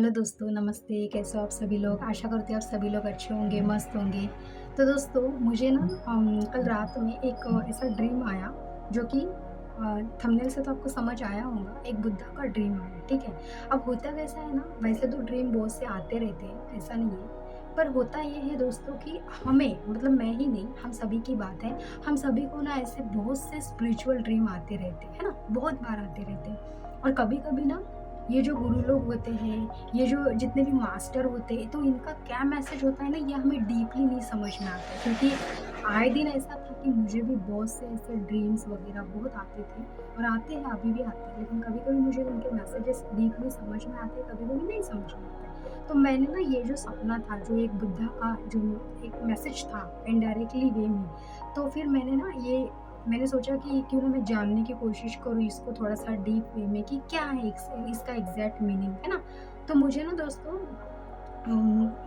Hello दोस्तों, नमस्ते। कैसे हो आप सभी लोग? आशा करती हूँ आप सभी लोग अच्छे होंगे, मस्त होंगे। तो दोस्तों मुझे ना कल रात में एक ऐसा ड्रीम आया जो कि थंबनेल से तो आपको समझ आया होगा, एक बुद्धा का ड्रीम आया, ठीक है? अब होता कैसा है ना, वैसे तो ड्रीम बहुत से आते रहते हैं, ऐसा नहीं है। पर होता ये है दोस्तों कि हमें मतलब मैं ही नहीं, हम सभी की बात है, हम सभी को ना ऐसे बहुत से स्पिरिचुअल ड्रीम आते रहते हैं, है ना? बहुत बार आते रहते हैं और कभी-कभी ना ये जो गुरु लोग होते हैं, ये जो जितने भी मास्टर होते हैं, तो इनका क्या मैसेज होता है ना, ये हमें डीपली नहीं समझ में आता है। क्योंकि आए दिन ऐसा था कि मुझे भी बहुत से ऐसे ड्रीम्स वगैरह बहुत आते थे और आते हैं, अभी भी आते हैं। लेकिन कभी-कभी मुझे उनके मैसेजेस डीपली समझ में आते हैं, कभी-कभी नहीं समझ में आते हैं। तो मैंने ना ये जो सपना था, जो एक बुद्धा का जो एक मैसेज था इनडायरेक्टली वे में, तो फिर मैंने सोचा कि क्यों ना मैं जानने की कोशिश करूँ इसको थोड़ा-सा डीप वे में कि क्या है इसका एग्ज़ैक्ट मीनिंग, है ना? तो मुझे ना दोस्तों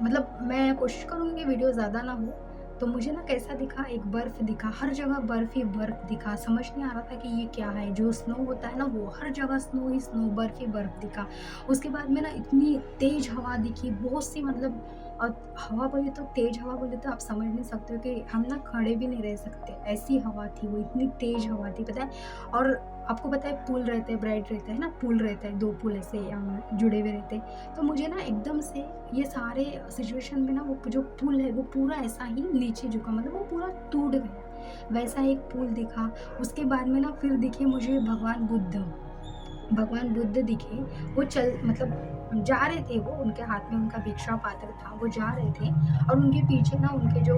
मतलब मैं कोशिश करूँगी कि वीडियो ज़्यादा ना हो, तो मुझे ना कैसा दिखा, एक बर्फ़ दिखा, हर जगह बर्फ़ ही बर्फ़ दिखा, समझ नहीं आ रहा था कि ये क्या है? जो स्नो होता है ना, वो हर जगह स्नो ही स्नो, बर्फ़ ही बर्फ़ दिखा। उसके बाद में ना इतनी तेज़ हवा दिखी, बहुत सी मतलब हवा बोले तो तेज़ हवा बोले तो आप समझ नहीं सकते हो कि हम ना खड़े भी नहीं रह सकते, ऐसी हवा थी वो, इतनी तेज़ हवा थी, पता है? और आपको पता है पूल रहते हैं, ब्राइड रहता है ना, पूल रहता है, 2 पूल ऐसे जुड़े हुए रहते हैं। तो मुझे ना एकदम से ये सारे सिचुएशन में ना वो जो पुल है वो पूरा ऐसा ही नीचे झुका, मतलब वो पूरा टूट गया। वैसा एक पुल दिखा, उसके बाद में ना फिर दिखे मुझे भगवान बुद्ध दिखे। वो चल मतलब जा रहे थे वो, उनके हाथ में उनका भिक्षा पात्र था, वो जा रहे थे और उनके पीछे ना उनके जो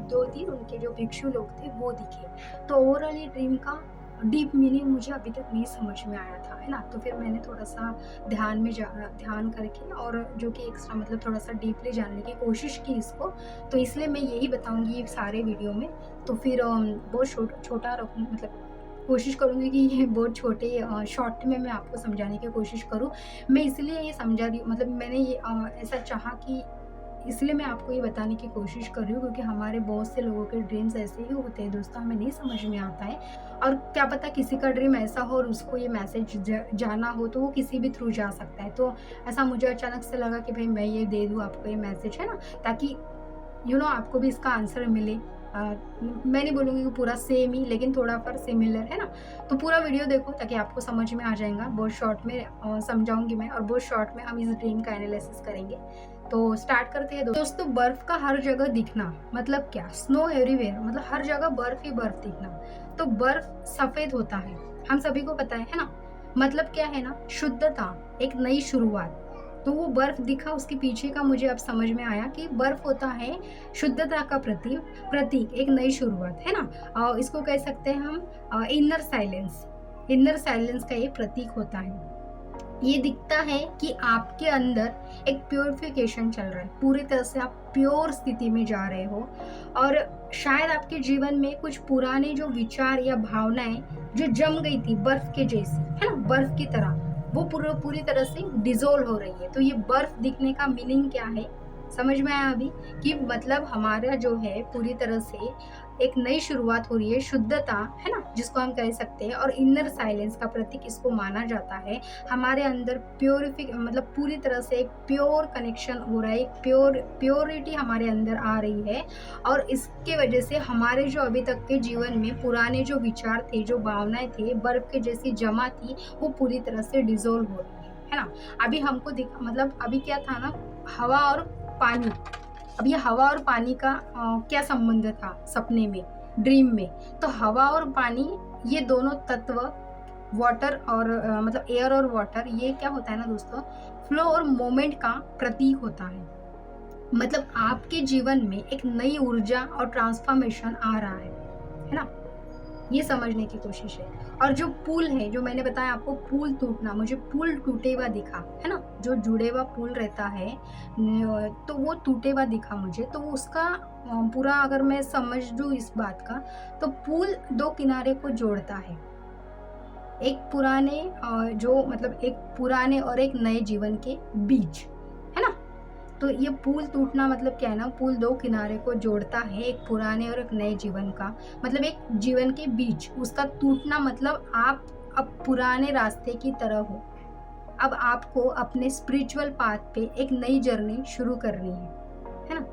2-3 उनके जो भिक्षु लोग थे वो दिखे। तो ओवरऑल ये ड्रीम का डीप मीनिंग मुझे अभी तक नहीं समझ में आया था, है ना? तो फिर मैंने थोड़ा-सा ध्यान करके और जो कि एक्स्ट्रा मतलब थोड़ा-सा डीपली जानने की कोशिश की इसको, तो इसलिए मैं यही बताऊँगी ये सारे वीडियो में। तो फिर बहुत छोटा रखूँ, मतलब कोशिश करूँगी कि ये बहुत छोटे शॉर्ट में मैं आपको समझाने की कोशिश करूँ। मैं इसलिए ये समझा रही हूँ, मतलब मैंने ये ऐसा चाहा कि इसलिए मैं आपको ये बताने की कोशिश कर रही हूँ, क्योंकि हमारे बहुत से लोगों के ड्रीम्स ऐसे ही होते हैं दोस्तों, हमें नहीं समझ में आता है। और क्या पता किसी का ड्रीम ऐसा हो और उसको ये मैसेज जाना हो, तो वो किसी भी थ्रू जा सकता है। तो ऐसा मुझे अचानक से लगा कि भाई मैं ये दे दूँ आपको ये मैसेज, है ना? ताकि आपको भी इसका आंसर मिले। मैं नहीं बोलूँगी कि पूरा सेम ही, लेकिन थोड़ा पर सिमिलर, है ना? तो पूरा वीडियो देखो ताकि आपको समझ में आ जाएगा। बहुत शॉर्ट में समझाऊँगी मैं और बहुत शॉर्ट में हम इस ड्रीम का एनालिसिस करेंगे। तो स्टार्ट करते हैं दोस्तों। बर्फ का हर जगह दिखना मतलब क्या? स्नो एवरीवेयर, मतलब हर जगह बर्फ ही बर्फ दिखना। तो बर्फ सफ़ेद होता है, हम सभी को पता है ना? मतलब क्या है ना, शुद्धता, एक नई शुरुआत। तो वो बर्फ दिखा, उसके पीछे का मुझे अब समझ में आया कि बर्फ होता है शुद्धता का प्रतीक, एक नई शुरुआत, है ना? इसको कह सकते हैं हम इनर साइलेंस का ये प्रतीक होता है। ये दिखता है कि आपके अंदर एक प्यूरिफिकेशन चल रहा है, पूरी तरह से आप प्योर स्थिति में जा रहे हो और शायद आपके जीवन में कुछ पुराने जो विचार या भावनाएं जो जम गई थी बर्फ के जैसी, है ना, बर्फ की तरह, वो पूरी तरह से डिसॉल्व हो रही है। तो ये बर्फ दिखने का मीनिंग क्या है, समझ में आया अभी? कि मतलब हमारा जो है पूरी तरह से एक नई शुरुआत हो रही है, शुद्धता, है ना, जिसको हम कह सकते हैं, और इनर साइलेंस का प्रतीक इसको माना जाता है। हमारे अंदर मतलब पूरी तरह से एक प्योर कनेक्शन हो रहा है, एक प्योरिटी हमारे अंदर आ रही है और इसके वजह से हमारे जो अभी तक के जीवन में पुराने जो विचार थे, जो भावनाएँ थे, बर्फ के जैसी जमा थी, वो पूरी तरह से डिसॉल्व हो रही है ना? अभी हमको मतलब अभी क्या था ना, हवा और पानी। अब ये हवा और पानी का क्या संबंध था सपने में, ड्रीम में? तो हवा और पानी, ये दोनों तत्व, वाटर और मतलब एयर और वाटर, ये क्या होता है ना दोस्तों, फ्लो और मोमेंट का प्रतीक होता है। मतलब आपके जीवन में एक नई ऊर्जा और ट्रांसफॉर्मेशन आ रहा है ना? ये समझने की कोशिश है। और जो पुल है, जो मैंने बताया आपको, पुल टूटना, मुझे पुल टूटे हुआ दिखा, है ना? जो जुड़े हुआ पुल रहता है तो वो टूटे हुआ दिखा मुझे। तो उसका पूरा अगर मैं समझ लूँ इस बात का, तो पुल 2 किनारे को जोड़ता है। एक पुराने और एक नए जीवन के बीच, है ना? तो ये पुल टूटना मतलब क्या है ना, पुल 2 किनारे को जोड़ता है, एक पुराने और एक नए जीवन का, मतलब एक जीवन के बीच। उसका टूटना मतलब आप अब पुराने रास्ते की तरह हो, अब आपको अपने स्पिरिचुअल पाथ पे एक नई जर्नी शुरू करनी है ना?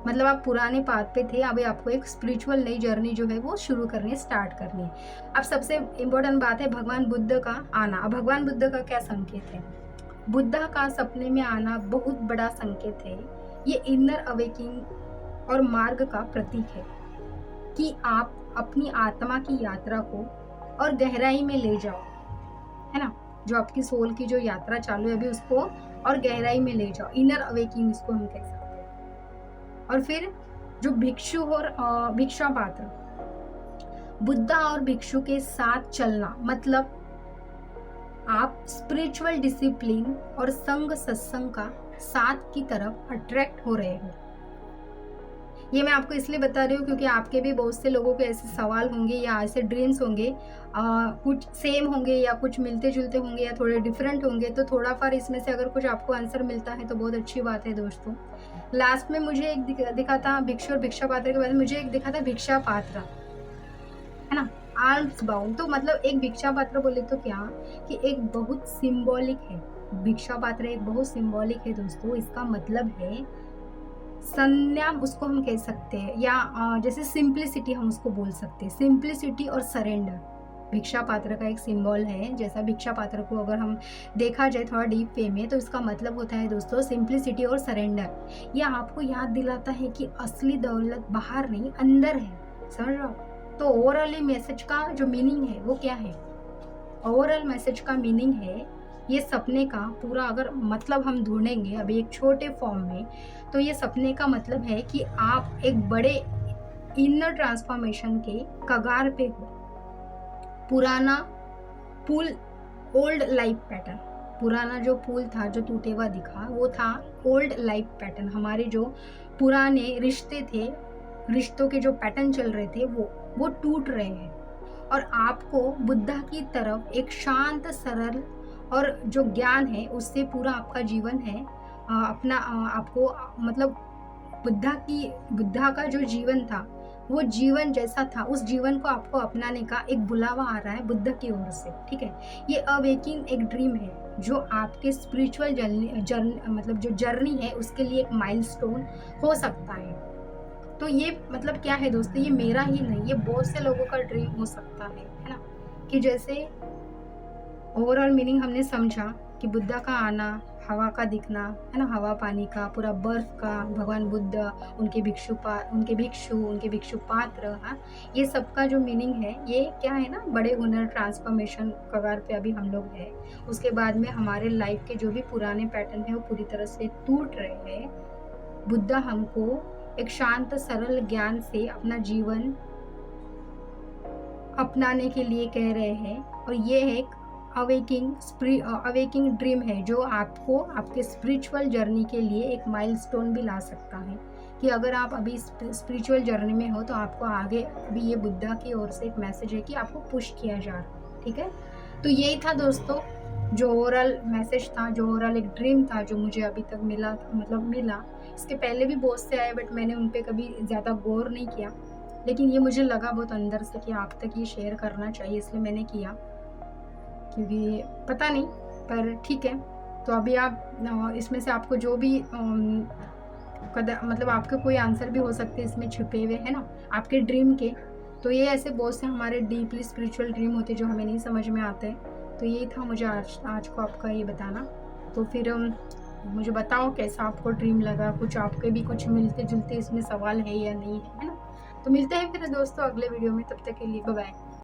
मतलब आप पुराने पाथ पे थे, अभी आपको एक स्पिरिचुअल नई जर्नी जो है वो शुरू करनी है, स्टार्ट करनी है। अब सबसे इम्पोर्टेंट बात है भगवान बुद्ध का आना। अब भगवान बुद्ध का क्या संकेत है? बुद्धा का सपने में आना बहुत बड़ा संकेत है। ये इनर अवेकिंग और मार्ग का प्रतीक है कि आप अपनी आत्मा की यात्रा को और गहराई में ले जाओ, है ना? जो आपकी सोल की जो यात्रा चालू है अभी, उसको और गहराई में ले जाओ। इनर अवेकिंग इसको हम कह सकते हैं। और फिर जो भिक्षु और भिक्षा पात्र, बुद्धा और भिक्षु के साथ चलना मतलब आप स्पिरिचुअल डिसिप्लिन और संग सत्संग का साथ की तरफ अट्रैक्ट हो रहे हो। ये मैं आपको इसलिए बता रही हूँ क्योंकि आपके भी बहुत से लोगों के ऐसे सवाल होंगे या ऐसे ड्रीम्स होंगे, कुछ सेम होंगे या कुछ मिलते जुलते होंगे या थोड़े डिफरेंट होंगे। तो थोड़ा फार इसमें से अगर कुछ आपको आंसर मिलता है तो बहुत अच्छी बात है दोस्तों। लास्ट में मुझे एक दिखा था भिक्षु और भिक्षा पात्र के बाद मुझे एक दिखा था भिक्षा पात्र, है ना? Arms bound. तो मतलब एक भिक्षा पात्र बोले तो क्या कि एक बहुत सिंबॉलिक है। भिक्षा पात्र एक बहुत सिंबॉलिक है दोस्तों। इसका मतलब है संन्याम, उसको हम कह सकते हैं, या जैसे सिंप्लिसिटी हम उसको बोल सकते हैं। सिंप्लिसिटी और सरेंडर भिक्षा पात्र का एक सिंबल है। जैसा भिक्षा पात्र को अगर हम देखा जाए थोड़ा डीप वे में तो इसका मतलब होता है दोस्तों सिंप्लिसिटी और सरेंडर। यह आपको याद दिलाता है कि असली दौलत बाहर नहीं अंदर है। समझ रहे हो? तो ओवरऑल मैसेज का जो मीनिंग है वो क्या है? ओवरऑल मैसेज का मीनिंग है ये सपने का पूरा अगर मतलब हम ढूंढेंगे अभी एक छोटे फॉर्म में, तो ये सपने का मतलब है कि आप एक बड़े इनर ट्रांसफॉर्मेशन के कगार पे हो। पुराना पुल, ओल्ड लाइफ पैटर्न, पुराना जो पुल था जो टूटे हुआ दिखा वो था ओल्ड लाइफ पैटर्न। हमारे जो पुराने रिश्ते थे, रिश्तों के जो पैटर्न चल रहे थे वो टूट रहे हैं और आपको बुद्धा की तरफ एक शांत सरल और जो ज्ञान है उससे पूरा आपका जीवन है अपना आपको मतलब बुद्धा का जो जीवन था वो जीवन जैसा था उस जीवन को आपको अपनाने का एक बुलावा आ रहा है बुद्ध की ओर से। ठीक है, ये अवेकिंग एक ड्रीम है जो आपके स्पिरिचुअल मतलब जो जर्नी है उसके लिए एक माइलस्टोन हो सकता है। तो ये मतलब क्या है दोस्तों, ये मेरा ही नहीं, ये बहुत से लोगों का ड्रीम हो सकता है ना? कि जैसे ओवरऑल मीनिंग हमने समझा कि बुद्धा का आना, हवा का दिखना, है ना, हवा पानी का, पूरा बर्फ का, भगवान बुद्ध, उनके भिक्षु, उनके भिक्षु पात्र, हाँ, ये सबका जो मीनिंग है ये क्या है ना, बड़े हुनर ट्रांसफॉर्मेशन कगार पे अभी हम लोग हैं। उसके बाद में हमारे लाइफ के जो भी पुराने पैटर्न है वो पूरी तरह से टूट रहे हैं। बुद्धा हमको एक शांत सरल ज्ञान से अपना जीवन अपनाने के लिए कह रहे हैं और ये एक अवेकिंग ड्रीम है जो आपको आपके स्पिरिचुअल जर्नी के लिए एक माइलस्टोन भी ला सकता है कि अगर आप अभी स्पिरिचुअल जर्नी में हो तो आपको आगे अभी ये बुद्धा की ओर से एक मैसेज है कि आपको पुश किया जा रहा है। ठीक है, तो यही था दोस्तों जो ओवरऑल मैसेज था, जो ओवरऑल एक ड्रीम था जो मुझे अभी तक मिला। इसके पहले भी बहुत से आए बट मैंने उन पर कभी ज़्यादा गौर नहीं किया, लेकिन ये मुझे लगा बहुत अंदर से कि आप तक ये शेयर करना चाहिए, इसलिए मैंने किया। क्योंकि पता नहीं, पर ठीक है। तो अभी आप इसमें से आपको जो भी मतलब आपके कोई आंसर भी हो सकते हैं इसमें छुपे हुए, है ना, आपके ड्रीम के। तो ये ऐसे बहुत से हमारे डीपली स्पिरिचुअल ड्रीम होते जो हमें नहीं समझ में आते। तो यही था मुझे आज को आपका ये बताना। तो फिर मुझे बताओ कैसा आपको ड्रीम लगा, कुछ आपके भी कुछ मिलते जुलते इसमें सवाल है या नहीं है ना? तो मिलते हैं फिर दोस्तों अगले वीडियो में, तब तक के लिए बाय बाय।